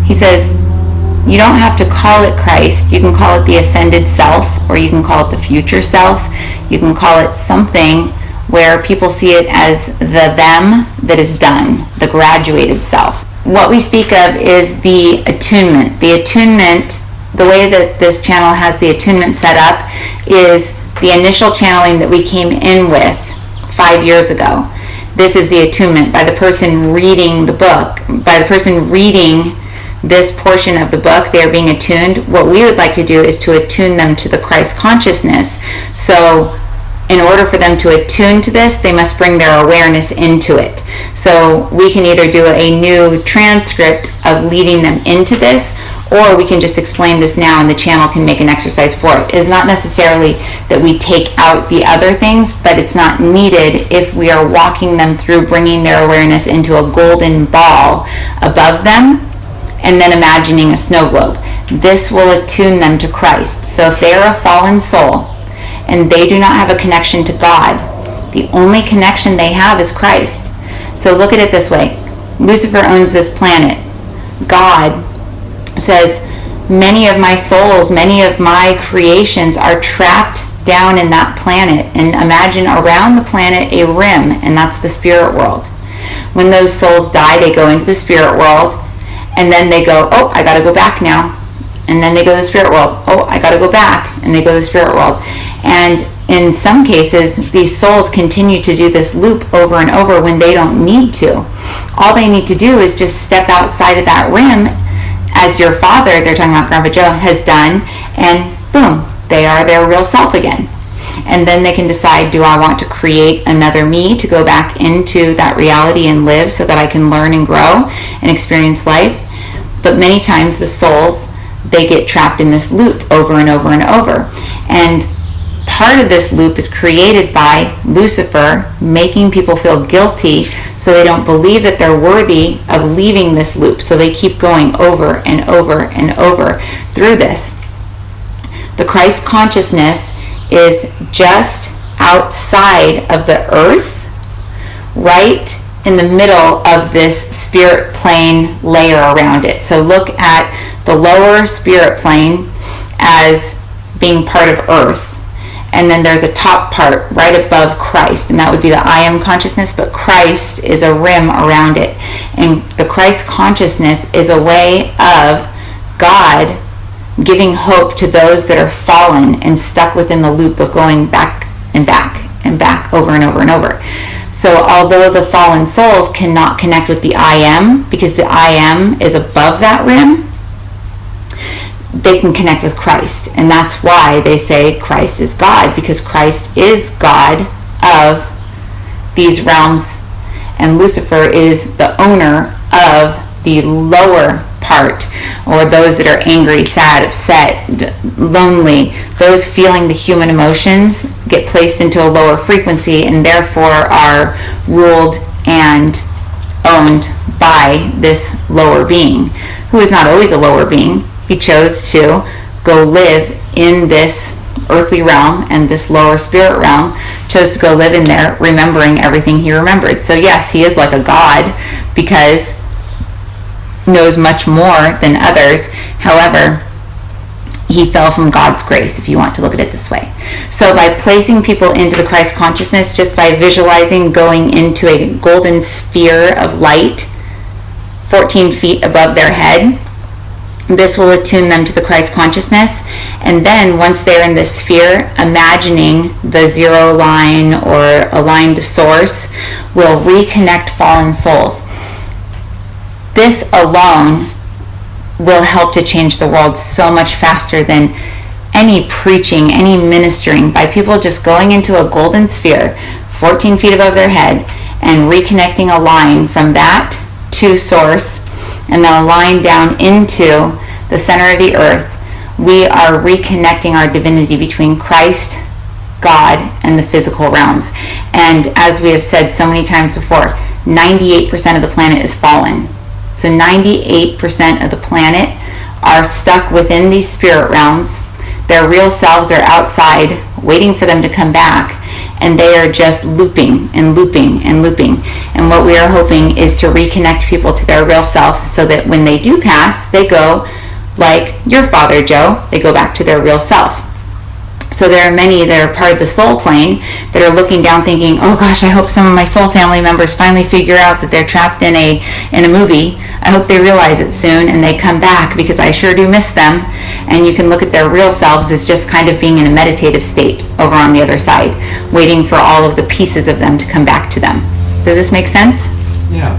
he says, you don't have to call it Christ. You can call it the ascended self, or you can call it the future self. You can call it something where people see it as the them that is done, the graduated self. What we speak of is the attunement. The attunement, the way that this channel has the attunement set up, is the initial channeling that we came in with 5 years ago. This is the attunement by the person reading the book. By the person reading this portion of the book, they are being attuned. What we would like to do is to attune them to the Christ consciousness. So in order for them to attune to this, they must bring their awareness into it. So we can either do a new transcript of leading them into this, or we can just explain this now and the channel can make an exercise for it. It is not necessarily that we take out the other things, but it's not needed if we are walking them through bringing their awareness into a golden ball above them and then imagining a snow globe. This will attune them to Christ. So if they are a fallen soul and they do not have a connection to God, the only connection they have is Christ. So look at it this way. Lucifer owns this planet. God says, many of my souls, many of my creations are trapped down in that planet. And imagine around the planet a rim, and that's the spirit world. When those souls die, they go into the spirit world, and then they go, oh, I got to go back now. And then they go to the spirit world. Oh, I got to go back. And they go to the spirit world. And in some cases, these souls continue to do this loop over and over when they don't need to. All they need to do is just step outside of that rim, as your father, they're talking about Grandpa Joe, has done, and boom, they are their real self again. And then they can decide, do I want to create another me to go back into that reality and live so that I can learn and grow and experience life? But many times the souls, they get trapped in this loop over and over and over. And part of this loop is created by Lucifer making people feel guilty so they don't believe that they're worthy of leaving this loop. So they keep going over and over and over through this. The Christ consciousness is just outside of the earth, right in the middle of this spirit plane layer around it. So look at the lower spirit plane as being part of earth. And then there's a top part right above Christ, and that would be the I am consciousness, but Christ is a rim around it. And the Christ consciousness is a way of God giving hope to those that are fallen and stuck within the loop of going back and back and back over and over and over. So although the fallen souls cannot connect with the I am, because the I am is above that rim, they can connect with Christ. And that's why they say Christ is God, because Christ is God of these realms, and Lucifer is the owner of the lower part, or those that are angry, sad, upset, lonely. Those feeling the human emotions get placed into a lower frequency and therefore are ruled and owned by this lower being, who is not always a lower being. He chose to go live in this earthly realm, and this lower spirit realm chose to go live in there, remembering everything he remembered. So yes, he is like a god because knows much more than others. However, he fell from God's grace, if you want to look at it this way. So by placing people into the Christ consciousness, just by visualizing going into a golden sphere of light 14 feet above their head, this will attune them to the Christ consciousness. And then once they're in this sphere, imagining the zero line or aligned to source will reconnect fallen souls. This alone will help to change the world so much faster than any preaching, any ministering, by people just going into a golden sphere 14 feet above their head and reconnecting a line from that to source, and then a line down into the center of the earth. We are reconnecting our divinity between Christ, God, and the physical realms. And as we have said so many times before, 98% of the planet is fallen. So 98% of the planet are stuck within these spirit realms. Their real selves are outside waiting for them to come back. and they are just looping and looping and looping. And what we are hoping is to reconnect people to their real self, so that when they do pass, they go like your father, Joe, they go back to their real self. So there are many that are part of the soul plane that are looking down thinking, oh gosh, I hope some of my soul family members finally figure out that they're trapped in a movie. I hope they realize it soon and they come back, because I sure do miss them. And you can look at their real selves as just kind of being in a meditative state over on the other side, waiting for all of the pieces of them to come back to them. Does this make sense? Yeah.